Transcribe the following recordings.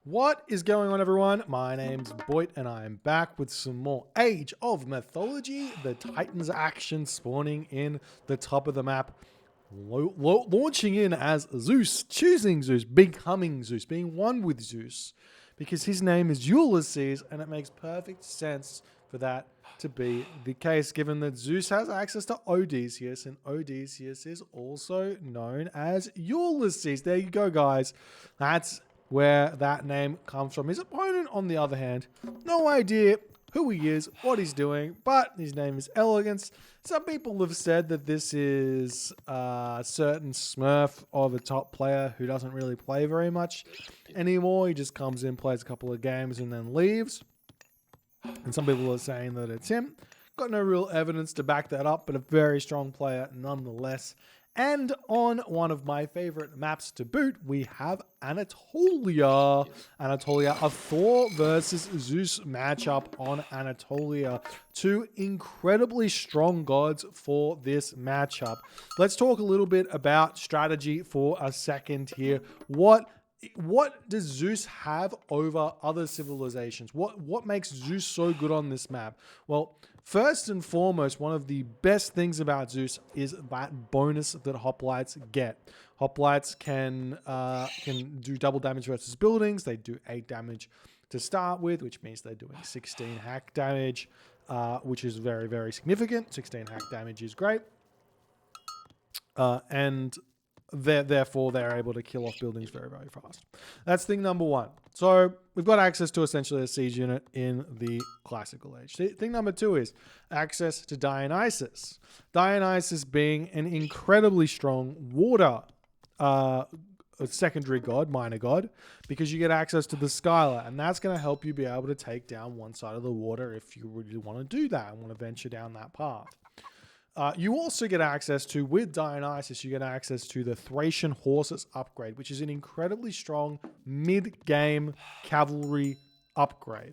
What is going on, everyone? My name's Boit, and I'm back with some more Age of Mythology. The Titans action spawning in the top of the map, launching in as Zeus, choosing Zeus, becoming Zeus, being one with Zeus, because his name is Ulysses, and it makes perfect sense for that to be the case, given that Zeus has access to Odysseus, and Odysseus is also known as Ulysses. There you go, guys. That's where that name comes from. His opponent, on the other hand, no idea who he is, what he's doing, but his name is Elegance. Some people have said that this is a certain Smurf of a top player who doesn't really play very much anymore. He just comes in, plays a couple of games, and then leaves. And some people are saying that it's him. Got no real evidence to back that up, but a very strong player nonetheless. And on one of my favorite maps to boot, we have Anatolia. Anatolia, a Thor versus Zeus matchup on Anatolia. Two incredibly strong gods for this matchup. Let's talk a little bit about strategy for a second here. What does Zeus have over other civilizations? What makes Zeus so good on this map? Well, first and foremost, one of the best things about Zeus is that bonus that hoplites get. Hoplites can do double damage versus buildings. They do 8 damage to start with, which means they're doing 16 hack damage, which is very, very significant. 16 hack damage is great. And therefore, they're able to kill off buildings very, very fast. That's thing number one. So we've got access to essentially a siege unit in the classical age. Thing number two is access to Dionysus. Dionysus being an incredibly strong water secondary god, minor god, because you get access to the Skylar, and that's going to help you be able to take down one side of the water if you really want to do that and want to venture down that path. You also get access to, with Dionysus, you get access to the Thracian Horses upgrade, which is an incredibly strong mid-game cavalry upgrade.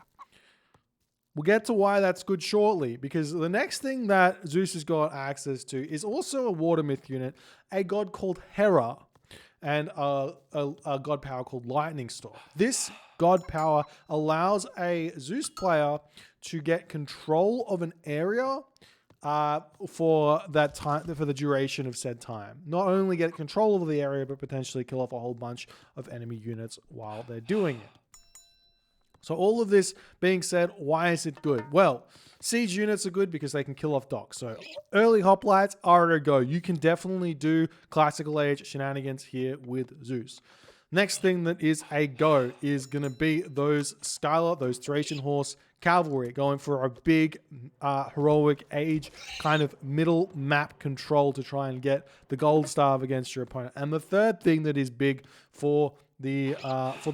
We'll get to why that's good shortly, because the next thing that Zeus has got access to is also a water myth unit, a god called Hera, and a god power called Lightning Storm. This god power allows a Zeus player to get control of an area for that time, for the duration of said time. Not only get control of the area, but potentially kill off a whole bunch of enemy units while they're doing it. So all of this being said, why is it good? Well, siege units are good because they can kill off docks. So early hoplites are a go. You can definitely do classical age shenanigans here with Zeus. Next thing that is a go is going to be those Skylar, those Thracian horse cavalry, going for a big heroic age kind of middle map control to try and get the gold staff against your opponent. And the third thing that is big for the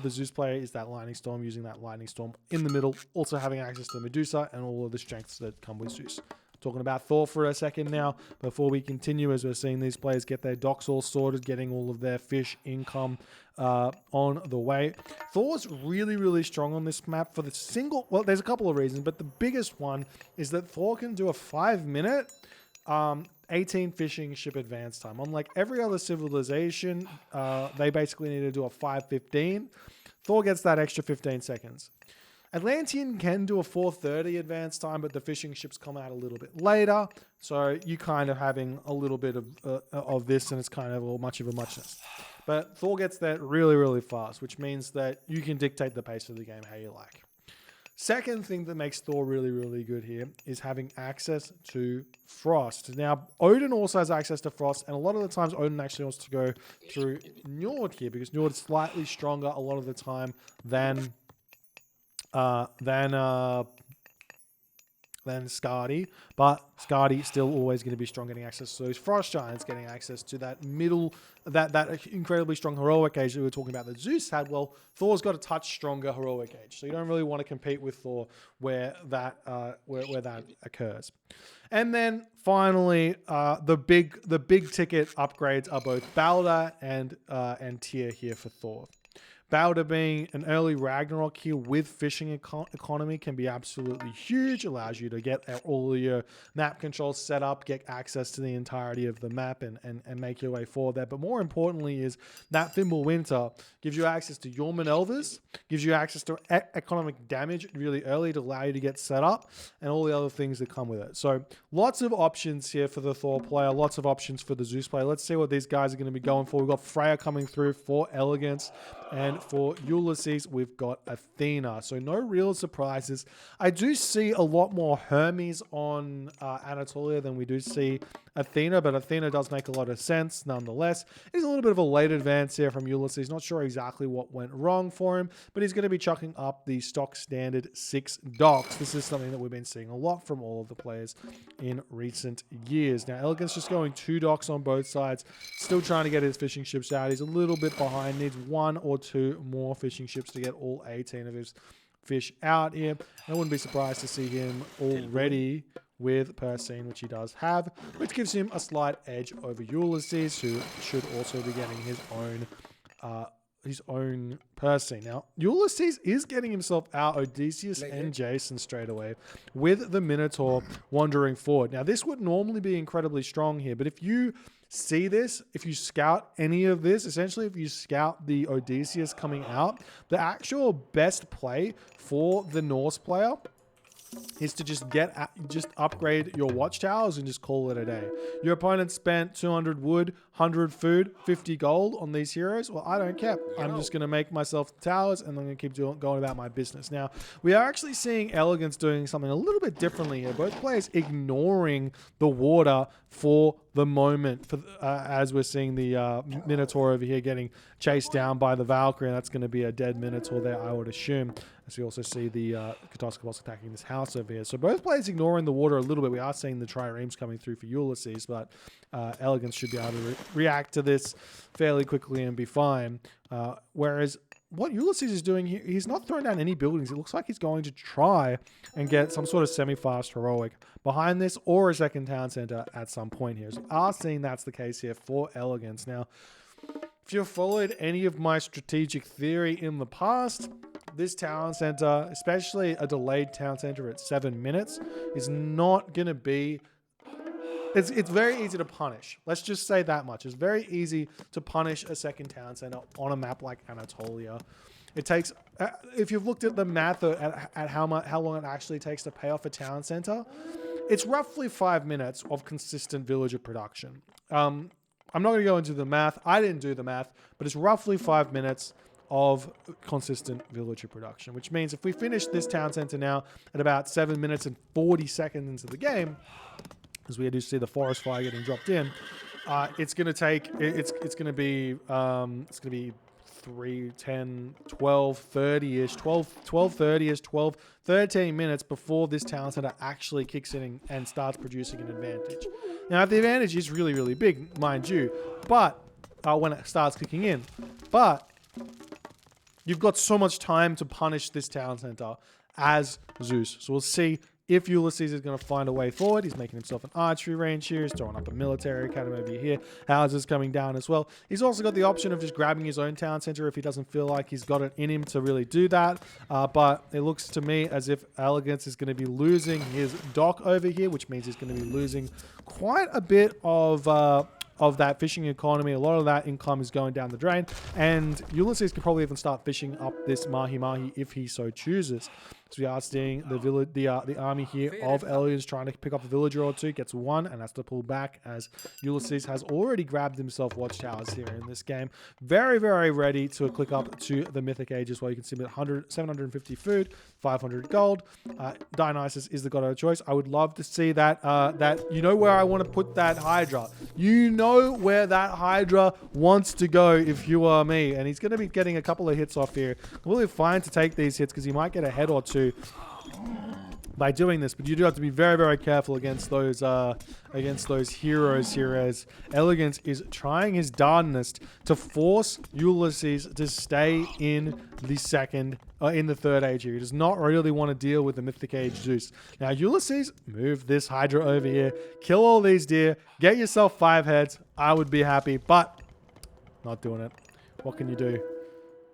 Zeus player is that Lightning Storm, using that Lightning Storm in the middle, also having access to Medusa and all of the strengths that come with Zeus. Talking about Thor for a second now, before we continue, as we're seeing these players get their docks all sorted, getting all of their fish income on the way. Thor's really, really strong on this map for the single... Well, there's a couple of reasons, but the biggest one is that Thor can do a 5-minute 18 fishing ship advance time. Unlike every other civilization, they basically need to do a 5:15. Thor gets that extra 15 seconds. Atlantean can do a 4:30 advance time, but the fishing ships come out a little bit later. So you kind of having a little bit of this, and it's kind of much of a muchness. But Thor gets that really, really fast, which means that you can dictate the pace of the game how you like. Second thing that makes Thor really, really good here is having access to Frost. Now, Odin also has access to Frost, and a lot of the times Odin actually wants to go through Njord here, because Njord is slightly stronger a lot of the time than Skadi, but Skadi still always going to be strong, getting access to those Frost Giants, getting access to that middle, that incredibly strong heroic age that we were talking about that Zeus had. Well, Thor's got a touch stronger heroic age, so you don't really want to compete with Thor where that occurs. And then finally, the big ticket upgrades are both Balder and Tyr here for Thor. Balder being an early Ragnarok here with fishing economy can be absolutely huge. Allows you to get all your map controls set up, get access to the entirety of the map and make your way forward there. But more importantly is that Thimble Winter gives you access to your Elvers, gives you access to economic damage really early to allow you to get set up and all the other things that come with it. So lots of options here for the Thor player, lots of options for the Zeus player. Let's see what these guys are going to be going for. We've got Freya coming through for Elegance, and for Ulysses, we've got Athena. So no real surprises. I do see a lot more Hermes on Anatolia than we do see Athena, but Athena does make a lot of sense nonetheless. It's a little bit of a late advance here from Ulysses. Not sure exactly what went wrong for him, but he's going to be chucking up the stock standard 6 docks. This is something that we've been seeing a lot from all of the players in recent years. Now, Elegance just going 2 docks on both sides, still trying to get his fishing ships out. He's a little bit behind, needs 1 or 2 more fishing ships to get all 18 of his fish out here. I wouldn't be surprised to see him already with Persine, which he does have, which gives him a slight edge over Ulysses, who should also be getting his own Persine. Now, Ulysses is getting himself out Odysseus and Jason straight away with the Minotaur wandering forward. Now, this would normally be incredibly strong here, but if you see this, if you scout any of this, essentially if you scout the Odysseus coming out, the actual best play for the Norse player is to just upgrade your watchtowers and just call it a day. Your opponent spent 200 wood, 100 food, 50 gold on these heroes. Well, I don't care. I'm just going to make myself towers and I'm going to keep going about my business. Now, we are actually seeing Elegance doing something a little bit differently here. Both players ignoring the water for the moment, as we're seeing the Minotaur over here getting chased down by the Valkyrie, and that's going to be a dead Minotaur there, I would assume. As we also see the Katoskopos attacking this house over here. So both players ignoring the water a little bit. We are seeing the triremes coming through for Ulysses, but Elegance should be able to react to this fairly quickly and be fine. Whereas what Ulysses is doing here, he's not throwing down any buildings. It looks like he's going to try and get some sort of semi-fast heroic behind this or a second town center at some point here. So we are seeing that's the case here for Elegance. Now, if you've followed any of my strategic theory in the past, this town center, especially a delayed town center at 7 minutes, is not going to be... It's very easy to punish. Let's just say that much. It's very easy to punish a second town center on a map like Anatolia. It takes... if you've looked at the math at how long it actually takes to pay off a town center, it's roughly 5 minutes of consistent villager production. I'm not going to go into the math. I didn't do the math, but it's roughly 5 minutes of consistent villager production, which means if we finish this town center now at about 7 minutes and 40 seconds into the game, as we do see the forest fire getting dropped in, it's going to take, it's going to be 3, 10, 12, 30-ish, 12, 13 minutes before this town center actually kicks in and starts producing an advantage. Now, the advantage is really, really big, mind you, but when it starts kicking in, but you've got so much time to punish this town center as Zeus. So we'll see if Ulysses is going to find a way forward. He's making himself an archery range here. He's throwing up a military academy over here. Houses coming down as well. He's also got the option of just grabbing his own town center if he doesn't feel like he's got it in him to really do that. But it looks to me as if Elegance is going to be losing his dock over here, which means he's going to be losing quite a bit of that fishing economy. A lot of that income is going down the drain, and Ulysses can probably even start fishing up this mahi-mahi if he so chooses. So we are seeing the army here of aliens trying to pick up a villager or two, gets one and has to pull back as Ulysses has already grabbed himself watchtowers here in this game. Very, very ready to click up to the Mythic Age as well. You can see 750 food, 500 gold. Dionysus is the god of choice. I would love to see that, you know where I want to put that Hydra. You know where that Hydra wants to go if you are me. And he's going to be getting a couple of hits off here. Completely fine to take these hits because he might get a head or two by doing this, but you do have to be very, very careful against those heroes here, as Elegance is trying his darndest to force Ulysses to stay in the third age here. He does not really want to deal with the Mythic Age Zeus. Now, Ulysses, move this Hydra over here, kill all these deer, get yourself 5 heads. I would be happy, but not doing it. What can you do?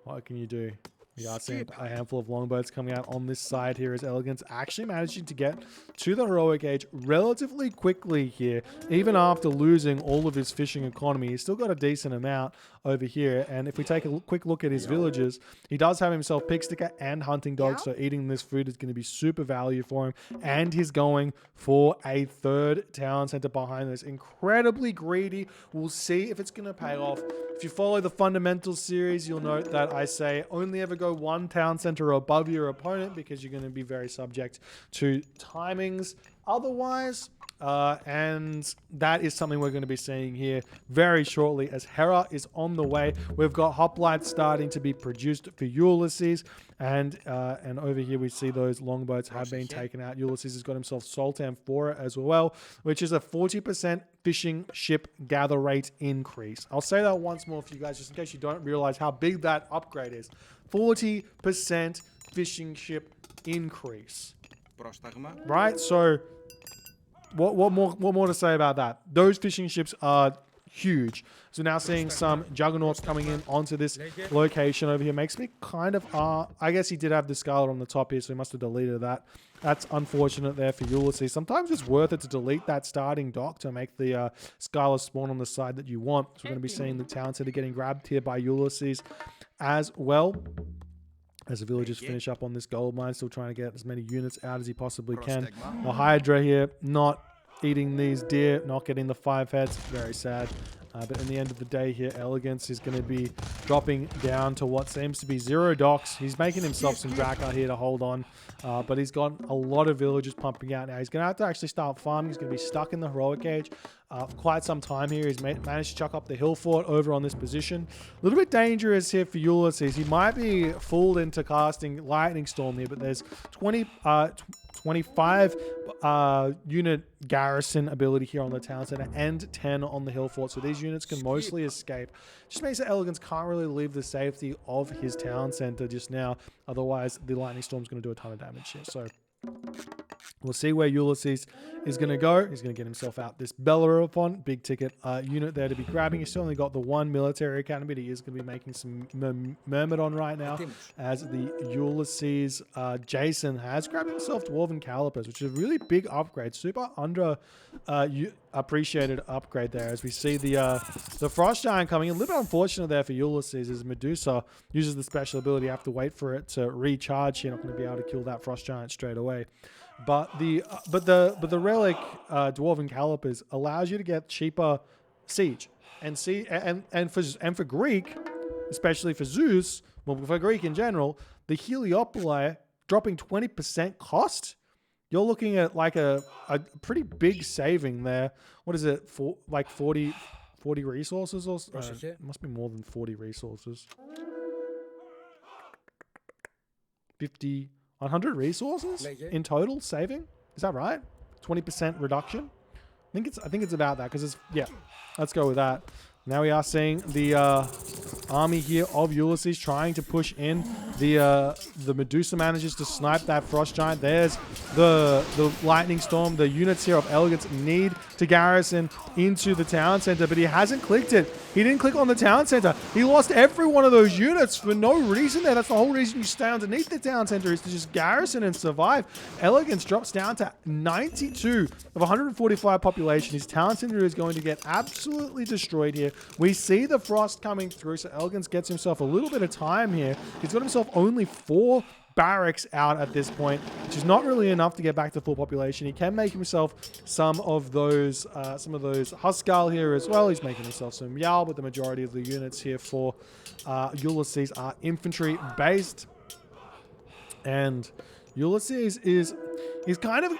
What can you do? We are seeing a handful of longboats coming out on this side here as Elegance actually managing to get to the heroic age relatively quickly here. Even after losing all of his fishing economy, he's still got a decent amount over here. And if we take a quick look at his villages, he does have himself pig sticker and hunting dogs. So eating this food is going to be super value for him. And he's going for a third town center behind this. Incredibly greedy. We'll see if it's going to pay off. If you follow the Fundamentals series, you'll note that I say only ever go one town center above your opponent because you're going to be very subject to timings otherwise. And that is something we're going to be seeing here very shortly as Hera is on the way. We've got hoplites starting to be produced for Ulysses. And over here we see those longboats have been taken out. Ulysses has got himself Sultan for it as well, which is a 40% fishing ship gather rate increase. I'll say that once more for you guys, just in case you don't realize how big that upgrade is. 40% fishing ship increase. Right? So what more to say about that? Those fishing ships are huge. So now seeing some juggernauts coming in onto this location over here makes me kind of I guess he did have the Scarlet on the top here, so he must have deleted that. That's unfortunate there for Ulysses. Sometimes it's worth it to delete that starting dock to make the Scarlet spawn on the side that you want. So we're going to be seeing the town center getting grabbed here by Ulysses as well. As the villagers finish up on this gold mine, still trying to get as many units out as he possibly can. The Hydra here not eating these deer, not getting the 5 heads. Very sad. But in the end of the day here, Elegance is going to be dropping down to what seems to be 0 docks. He's making himself some Drakkar here to hold on. But he's got a lot of villagers pumping out now. He's going to have to actually start farming. He's going to be stuck in the heroic age for quite some time here. He's managed to chuck up the hill fort over on this position. A little bit dangerous here for Ulysses. He might be fooled into casting Lightning Storm here, but there's 25 unit garrison ability here on the town center and 10 on the hill fort. So these units can mostly escape. Just makes it Elegance can't really leave the safety of his town center just now. Otherwise, the Lightning Storm's going to do a ton of damage here. So we'll see where Ulysses is going to go. He's going to get himself out this Bellerophon, big ticket unit there to be grabbing. He's still only got the 1 military academy, but he is going to be making some Myrmidon right now as the Ulysses Jason has grabbed himself Dwarven Calipers, which is a really big upgrade. Super under appreciated upgrade there as we see the Frost Giant coming in. A little bit unfortunate there for Ulysses as Medusa uses the special ability. You have to wait for it to recharge. You're not going to be able to kill that Frost Giant straight away. But the relic Dwarven Calipers allows you to get cheaper siege and for Greek, especially for Zeus, well for Greek in general, the Heliopoli dropping 20% cost. You're looking at like a pretty big saving there. What is it for? Like 40 resources or it must be more than 40 resources. 50. 100 resources in total saving. Is that right? 20% reduction. I think it's about that because it's let's go with that. Now we are seeing the army here of Ulysses trying to push in. The Medusa manages to snipe that Frost Giant. There's the Lightning Storm. The units here of Elegance need to garrison into the town center, but he hasn't clicked it. He didn't click on the town center. He lost every one of those units for no reason there. That's the whole reason you stay underneath the town center, is to just garrison and survive. Elegance drops down to 92 of 145 population. His town center is going to get absolutely destroyed here. We see the frost coming through, so Elegance gets himself a little bit of time here. He's got himself only 4 barracks out at this point, which is not really enough to get back to full population. He can make himself some of those Huskal here as well. He's making himself some Yal, but the majority of the units here for Ulysses are infantry based. And Ulysses is kind of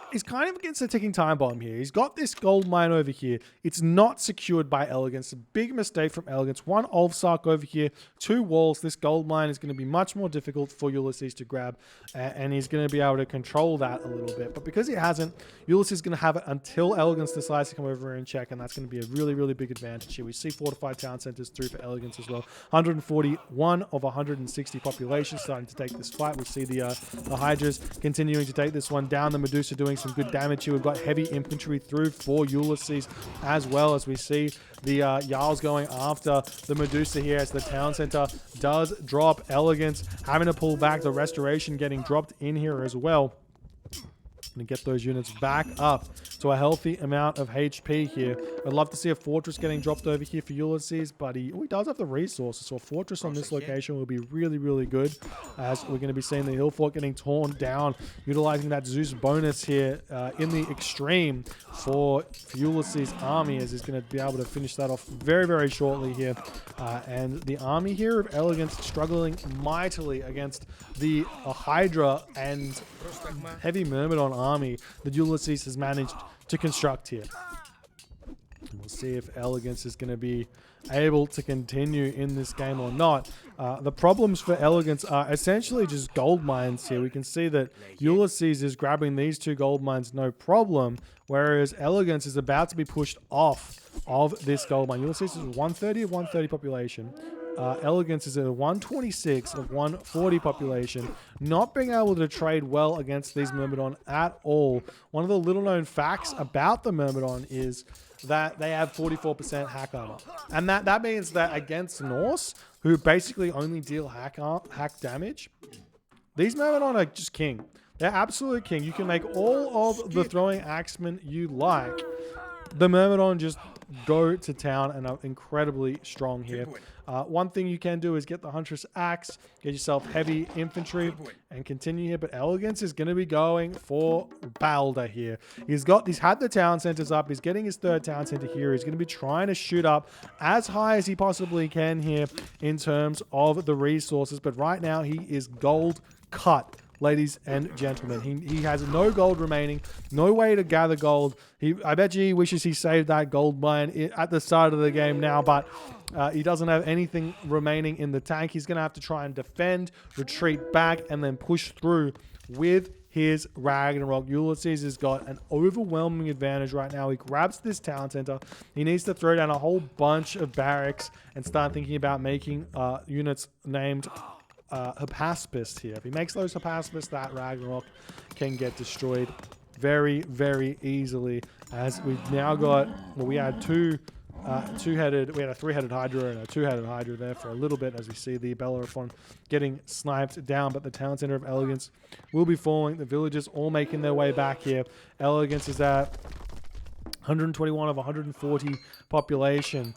against a ticking time bomb here. He's got this gold mine over here. It's not secured by Elegance. A big mistake from Elegance. 1 Ulfsark over here, 2 walls. This gold mine is going to be much more difficult for Ulysses to grab, and he's going to be able to control that a little bit. But because he hasn't, Ulysses is going to have it until Elegance decides to come over and check, and that's going to be a really, really big advantage here. We see fortified town centers through for Elegance as well. 141 of 160 population starting to take this fight. We see the Hydras continuing to take this one down. The Medusa doing some good damage here. We've got heavy infantry through for Ulysses as well, as we see the Jarls going after the Medusa here as the town center does drop. Elegance having to pull back. The restoration getting dropped in here as well. And get those units back up to a healthy amount of HP here. I'd love to see a fortress getting dropped over here for Ulysses, but he does have the resources. So a fortress on this location will be really, really good, as we're going to be seeing the hill fort getting torn down, utilizing that Zeus bonus here in the extreme for Ulysses' army, as he's going to be able to finish that off very, very shortly here. And the army here of Elegance struggling mightily against the Hydra and heavy Myrmidon army that Ulysses has managed to construct here. And we'll see if Elegance is going to be able to continue in this game or not. The problems for Elegance are essentially just gold mines here. We can see that Ulysses is grabbing these 2 gold mines no problem, whereas Elegance is about to be pushed off of this gold mine. Ulysses is 130 of 130 population. Elegance is at 126 of 140 population, not being able to trade well against these Myrmidon at all. One of the little known facts about the Myrmidon is that they have 44% hack armor. And that means that against Norse, who basically only deal hack damage, these Myrmidon are just king. They're absolute king. You can make all of the throwing axemen you like. The Myrmidon just go to town and are incredibly strong here. One thing you can do is get the Huntress Axe, get yourself heavy infantry, and continue here. But Elegance is going to be going for Balder here. He's had the town centers up. He's getting his 3rd town center here. He's going to be trying to shoot up as high as he possibly can here in terms of the resources. But right now, he is gold cut. Ladies and gentlemen, he has no gold remaining, no way to gather gold. I bet you he wishes he saved that gold mine at the start of the game now, but he doesn't have anything remaining in the tank. He's going to have to try and defend, retreat back, and then push through with his Ragnarok. Ulysses has got an overwhelming advantage right now. He grabs this town center. He needs to throw down a whole bunch of barracks and start thinking about making units named Hypaspis here. If he makes those Hypaspis, that Ragnarok can get destroyed very, very easily, as we've now got, well, we had we had a 3-headed Hydra and a 2-headed Hydra there for a little bit, as we see the Bellerophon getting sniped down, but the town center of Elegance will be falling. The villagers all making their way back here. Elegance is at 121 of 140 population.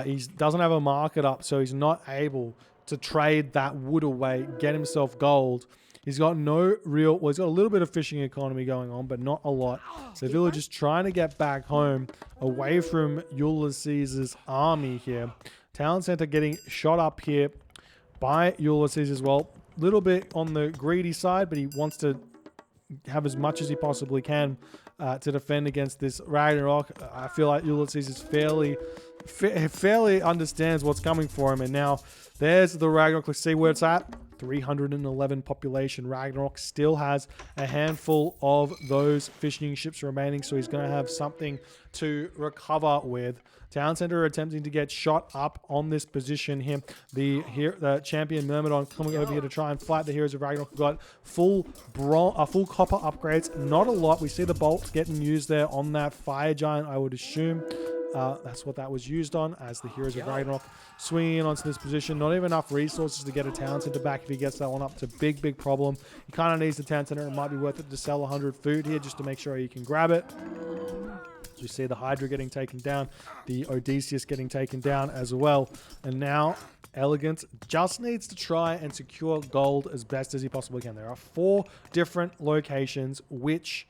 He doesn't have a market up, so he's not able to trade that wood away, get himself gold. He's got he's got a little bit of fishing economy going on, but not a lot. So the villagers trying to get back home away from Ulysses' army here. Town center getting shot up here by Ulysses as well. Little bit on the greedy side, but he wants to have as much as he possibly can to defend against this Ragnarok. I feel like Ulysses is fairly understands what's coming for him. And now there's the Ragnarok. Let's see where it's at. 311 population. Ragnarok still has a handful of those fishing ships remaining, so he's going to have something to recover with. Town center attempting to get shot up on this position here. The champion Myrmidon coming over here to try and fight the heroes of Ragnarok. We've got full copper upgrades. Not a lot. We see the bolts getting used there on that fire giant, I would assume. That's what that was used on, as the heroes of Ragnarok swinging in onto this position. Not even enough resources to get a town center back. If he gets that one up, it's a big, big problem. He kind of needs the town center. It might be worth it to sell 100 food here just to make sure he can grab it. You see the Hydra getting taken down, the Odysseus getting taken down as well. And now Elegance just needs to try and secure gold as best as he possibly can. There are 4 different locations which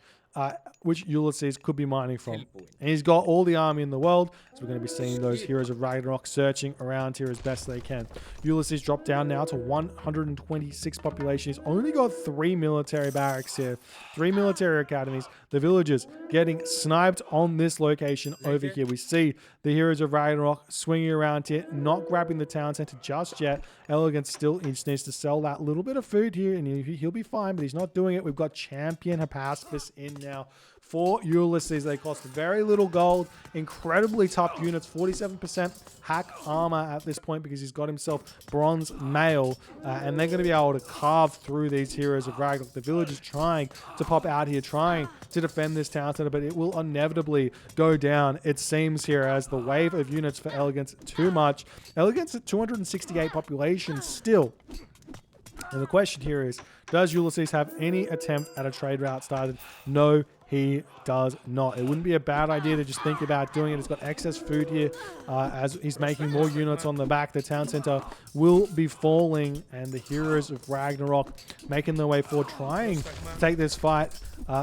Ulysses could be mining from. And he's got all the army in the world, so we're going to be seeing those heroes of Ragnarok searching around here as best they can. Ulysses dropped down now to 126 population. He's only got 3 military barracks here, 3 military academies. The villagers getting sniped on this location over here. We see the heroes of Ragnarok swinging around here, not grabbing the town center just yet. Elegance still needs to sell that little bit of food here, and he'll be fine, but he's not doing it. We've got champion Hypaspis in now for Ulysses. They cost very little gold, incredibly tough units, 47% hack armor at this point because he's got himself bronze mail, and they're going to be able to carve through these heroes of Ragnarok. The village is trying to pop out here, trying to defend this town center, but it will inevitably go down, it seems, here as the wave of units for Elegance too much. Elegance at 268 population still. And the question here is, does Ulysses have any attempt at a trade route started? No, he does not. It wouldn't be a bad idea to just think about doing it. It's got excess food here as he's making more units on the back. The town center will be falling, and the heroes of Ragnarok making their way forward, trying to take this fight,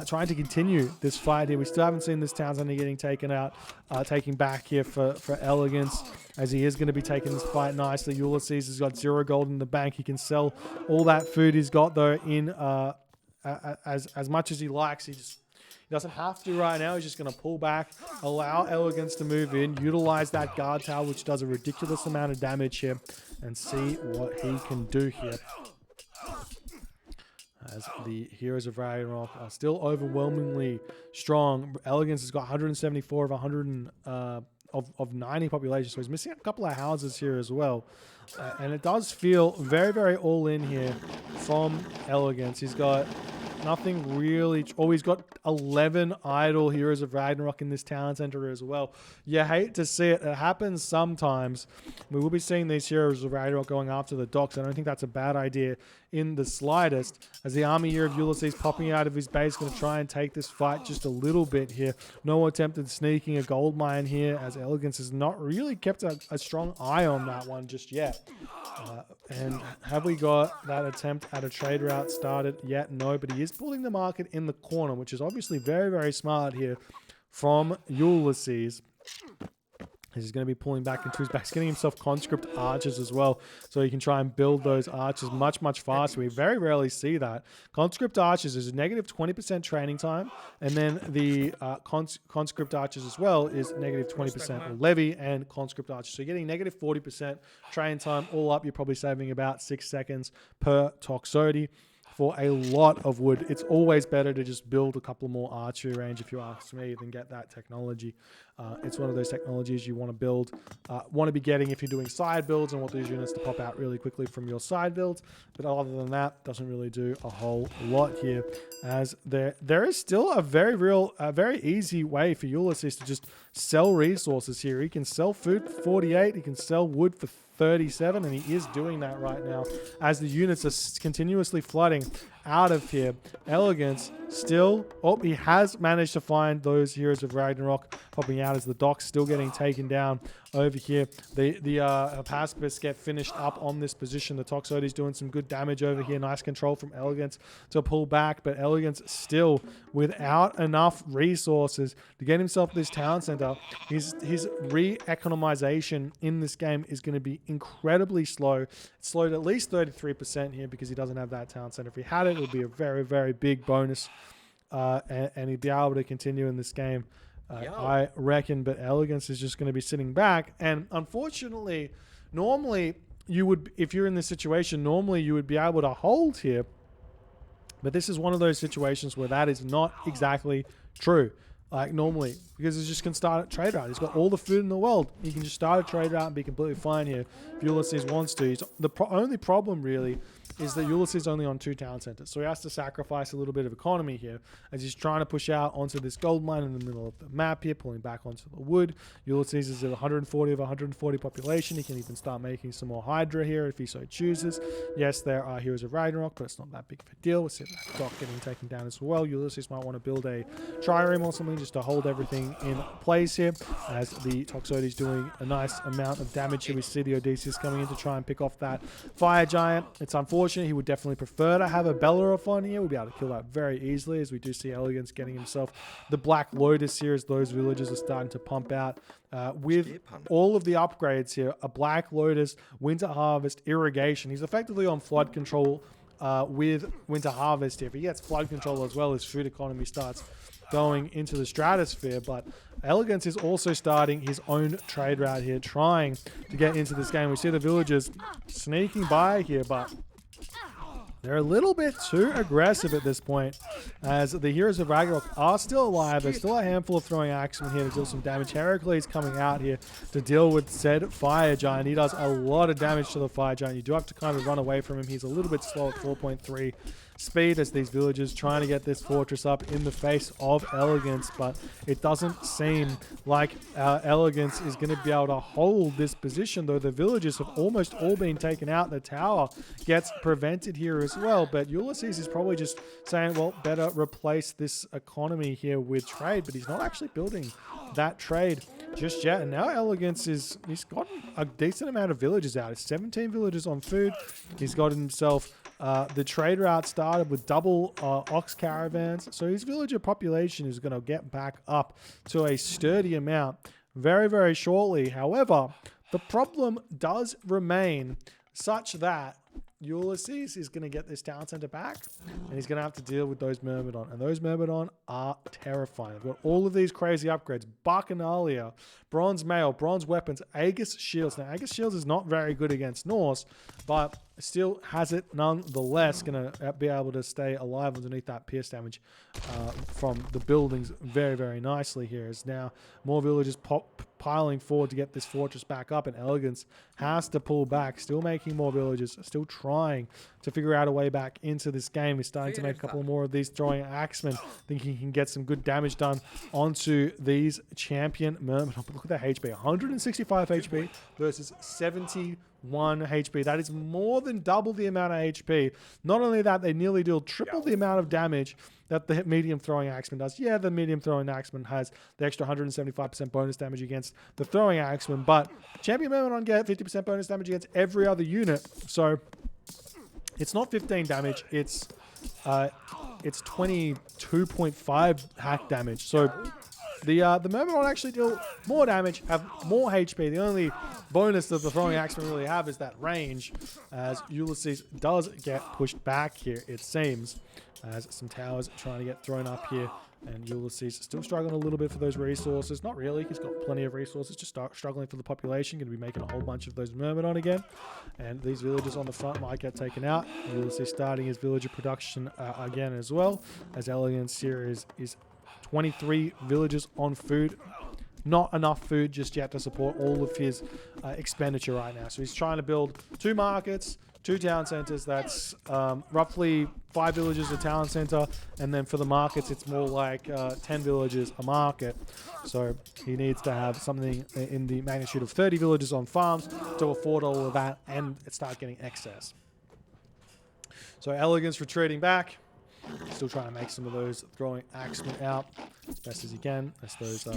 trying to continue this fight here. We still haven't seen this town center getting taken out, taking back here for Elegance, as he is going to be taking this fight nicely. Ulysses has got 0 gold in the bank. He can sell all that food he's got, though, in as much as he likes. He doesn't have to right now. He's just going to pull back, allow Elegance to move in, utilize that guard tower, which does a ridiculous amount of damage here, and see what he can do here. As the heroes of Ragnarok are still overwhelmingly strong. Elegance has got 174 of 100 of 90 population, so he's missing a couple of houses here as well. And it does feel very, very all in here from Elegance. He's got nothing really. Oh, he's got 11 idle heroes of Ragnarok in this town center as well. You hate to see it. It happens sometimes. We will be seeing these heroes of Ragnarok going after the docks. I don't think that's a bad idea in the slightest, as the army here of Ulysses popping out of his base, going to try and take this fight just a little bit here. No attempt at sneaking a gold mine here, as Elegance has not really kept a strong eye on that one just yet. And have we got that attempt at a trade route started yet? No, but he is pulling the market in the corner, which is obviously very, very smart here from Ulysses. He's going to be pulling back into his backs, getting himself conscript archers as well, so he can try and build those archers much, much faster. We very rarely see that. Conscript archers is a negative 20% training time, and then the conscript archers as well is negative 20% levy and conscript archers. So you're getting negative 40% train time all up. You're probably saving about 6 seconds per Toxotes. For a lot of wood, it's always better to just build a couple more archery range, if you ask me, than get that technology. It's one of those technologies you want to build, want to be getting if you're doing side builds and want these units to pop out really quickly from your side builds. But other than that, doesn't really do a whole lot here, as there is still a very easy way for Ulysses to just sell resources here. He can sell food for 48, he can sell wood for 37, and he is doing that right now as the units are continuously flooding out of here. Elegance still, he has managed to find those heroes of Ragnarok popping out as the docks still getting taken down over here. The pacifists get finished up on this position. The Toxotes doing some good damage over here. Nice control from Elegance to pull back, but Elegance still without enough resources to get himself this town center. His re-economization in this game is going to be incredibly slow. It's slowed at least 33% here because he doesn't have that town center. If he had it, it would be a very, very big bonus, and he'd be able to continue in this game, I reckon. But Elegance is just going to be sitting back, and unfortunately, normally you would, if you're in this situation, normally you would be able to hold here, but this is one of those situations where that is not exactly true. Like normally, because he just can start a trade route. He's got all the food in the world. He can just start a trade route and be completely fine here if Ulysses wants to. The only problem really is that Ulysses is only on 2 town centers, so he has to sacrifice a little bit of economy here as he's trying to push out onto this gold mine in the middle of the map here, pulling back onto the wood. Ulysses is at 140 of 140 population. He can even start making some more Hydra here if he so chooses. Yes, there are heroes of Ragnarok, but it's not that big of a deal. We'll see that dock getting taken down as well. Ulysses might want to build a trireme or something just to hold everything in place here, as the Toxotes doing a nice amount of damage here. We see the Odysseus coming in to try and pick off that fire giant. It's unfortunate. He would definitely prefer to have a Bellerophon here. We'll be able to kill that very easily, as we do see Elegance getting himself the Black Lotus here as those villagers are starting to pump out with all of the upgrades here. A Black Lotus, Winter Harvest, Irrigation. He's effectively on flood control with Winter Harvest here. If he gets flood control as well, his food economy starts going into the stratosphere. But Elegance is also starting his own trade route here, trying to get into this game. We see the villagers sneaking by here, but They're a little bit too aggressive at this point, as the heroes of Ragnarok are still alive. There's still a handful of throwing axemen here to deal some damage. Heracles coming out here to deal with said fire giant. He does a lot of damage to the fire giant. You do have to kind of run away from him. He's a little bit slow at 4.3 speed as these villagers trying to get this fortress up in the face of Elegance, but it doesn't seem like Elegance is going to be able to hold this position, though the villagers have almost all been taken out. The tower gets prevented here as well, but Ulysses is probably just saying, well, better replace this economy here with trade, but he's not actually building that trade just yet. And now Elegance he's gotten a decent amount of villagers out. It's 17 villagers on food. He's got himself the trade route started with double ox caravans, so his villager population is going to get back up to a sturdy amount very, very shortly. However, the problem does remain such that Ulysses is going to get this town center back, and he's going to have to deal with those Myrmidon. And those Myrmidon are terrifying. They've got all of these crazy upgrades. Bacchanalia, bronze mail, bronze weapons, Aegis shields. Now, Aegis shields is not very good against Norse, but still has it nonetheless. Going to be able to stay alive underneath that pierce damage from the buildings very, very nicely here. As now more villagers piling forward to get this fortress back up, and Elegance has to pull back, still making more villagers, still trying to figure out a way back into this game. He's starting to make a couple more of these throwing axemen, thinking he can get some good damage done onto these champion Myrmidon. But look at that HP, 165 HP versus 71 HP. That is more than double the amount of HP. Not only that, they nearly deal triple the amount of damage that the medium throwing axeman does. Yeah, the medium throwing axeman has the extra 175% bonus damage against the throwing axeman, but champion Myrmidon get 50% bonus damage against every other unit. So it's not 15 damage, it's 22.5 hack damage. So the Myrmidon actually deal more damage, have more HP. The only bonus that the throwing axemen really have is that range, as Ulysses does get pushed back here, it seems, as some towers trying to get thrown up here, and Ulysses still struggling a little bit for those resources. Not really, he's got plenty of resources, just struggling for the population. Going to be making a whole bunch of those Myrmidon again, and these villagers on the front might get taken out. Ulysses starting his villager production again as well, as Elegance here is 23 villagers on food. Not enough food just yet to support all of his expenditure right now. So he's trying to build 2 markets, 2 town centers. That's roughly 5 villages a town center, and then for the markets it's more like 10 villages a market. So he needs to have something in the magnitude of 30 villages on farms to afford all of that and start getting excess. So Elegance retreating back, still trying to make some of those throwing axemen out as best as he can. As those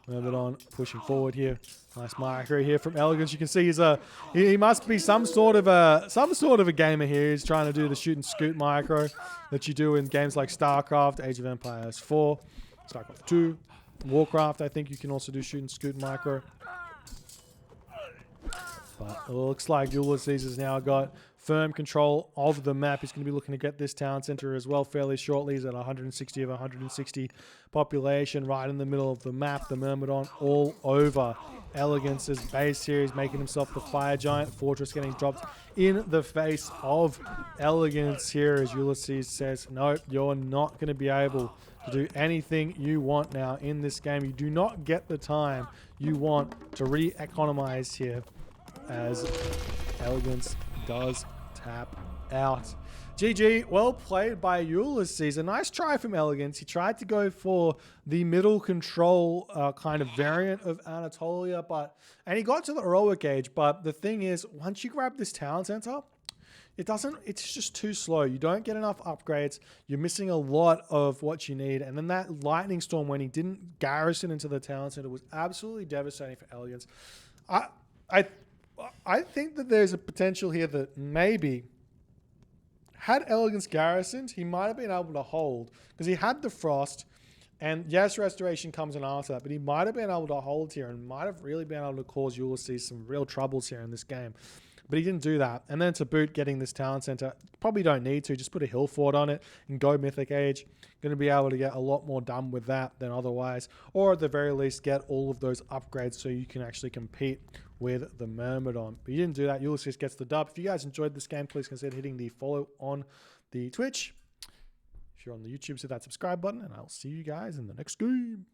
Myrmidon pushing forward here. Nice micro here from Elegance. You can see he must be some sort of a gamer here. He's trying to do the shoot and scoot micro that you do in games like StarCraft, Age of Empires 4, StarCraft 2, Warcraft. I think you can also do shoot and scoot micro. But it looks like Ulysses has now got firm control of the map. He's going to be looking to get this town center as well fairly shortly. He's at 160 of 160 population right in the middle of the map. The Myrmidon all over Elegance's base here. He's making himself the fire giant. Fortress getting dropped in the face of Elegance here as Ulysses says, no, you're not going to be able to do anything you want now in this game. You do not get the time you want to re-economize here, as Elegance does tap out. GG, well played by Ulysses. A nice try from Elegance. He tried to go for the middle control kind of variant of Anatolia, and he got to the heroic age, but the thing is, once you grab this town center, it's just too slow. You don't get enough upgrades. You're missing a lot of what you need. And then that lightning storm when he didn't garrison into the town center was absolutely devastating for Elegance. I think that there's a potential here that maybe had Elegance garrisoned, he might have been able to hold, because he had the frost, and yes, restoration comes in after that, but he might have been able to hold here and might have really been able to cause Ulysses some real troubles here in this game. But he didn't do that. And then to boot, getting this talent center, probably don't need to. Just put a hill fort on it and go Mythic Age. Going to be able to get a lot more done with that than otherwise. Or at the very least, get all of those upgrades so you can actually compete with the Myrmidon. But you didn't do that. Ulysses gets the dub. If you guys enjoyed this game, please consider hitting the follow on the Twitch. If you're on the YouTube, hit that subscribe button, and I'll see you guys in the next game.